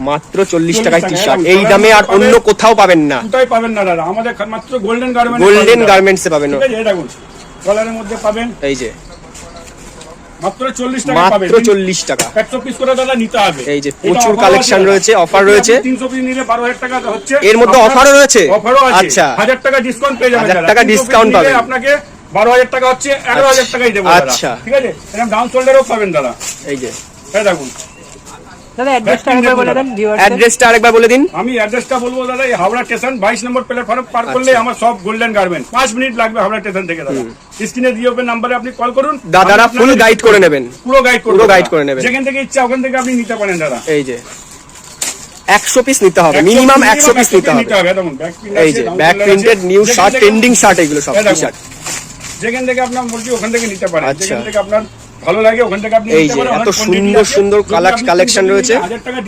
মাত্র 40 টাকায় টি-শার্ট, এই দামে আর অন্য কোথাও পাবেন না, কোথায় পাবেন না দাদা, আমাদের মাত্র গোল্ডেন গার্মেন্টসে পাবেন। ঠিক আছে, এটা দেখুন কলারের মধ্যে পাবেন, এই যে মাত্র 40 টাকা পাবেন, মাত্র 40 টাকা। 100 পিস করে দাদা নিতে হবে। এই যে প্রচুর কালেকশন রয়েছে, অফার রয়েছে, 300 পিস নিলে 12000 টাকা হচ্ছে। এর মধ্যে অফারও রয়েছে, অফারও আছে, আচ্ছা 1000 টাকা ডিসকাউন্ট পেয়ে যাবেন, 1000 টাকা ডিসকাউন্ট পাবেন, আপনাকে 12000 টাকা হচ্ছে, 11000 টাকাই দেবো দাদা। আচ্ছা ঠিক আছে, এরকম ডাউন শোল্ডারও পাবেন দাদা। এই যে এই দেখুন দাদা অ্যাড্রেসটা আরেকবার বলে দেন ভিউয়ারদের। অ্যাড্রেসটা আরেকবার বলে দিন। আমি অ্যাড্রেসটা বলবো দাদা, এই হাওড়া স্টেশন 22 নম্বর প্ল্যাটফর্ম পার করলে আমার সব গোল্ডেন গার্মেন্ট, 5 মিনিট লাগবে হাওড়া স্টেশন থেকে দাদা। স্ক্রিনে দিয়ে ওপেন নাম্বারে আপনি কল করুন, দাদারা ফুল গাইড করে নেবেন, পুরো গাইড করে নেবেন, যেখান থেকে ইচ্ছা ওখান থেকে আপনি নিতে পারেন দাদা। এই যে 100 পিস নিতে হবে, মিনিমাম 100 পিস নিতে হবে। দেখুন ব্যাক প্রিন্ট, এই যে back printed new shirt, trending shirt, এগুলো সব টি-শার্ট যেখান থেকে আপনার বলছি ওখান থেকে নিতে পারেন, আচ্ছা। যেখান থেকে আপনার ভালো লাগে ওখান থেকে আপনি এই নিতে যে পারেন। এত সুন্দর সুন্দর কালেকশন রয়েছে। 1000 টাকা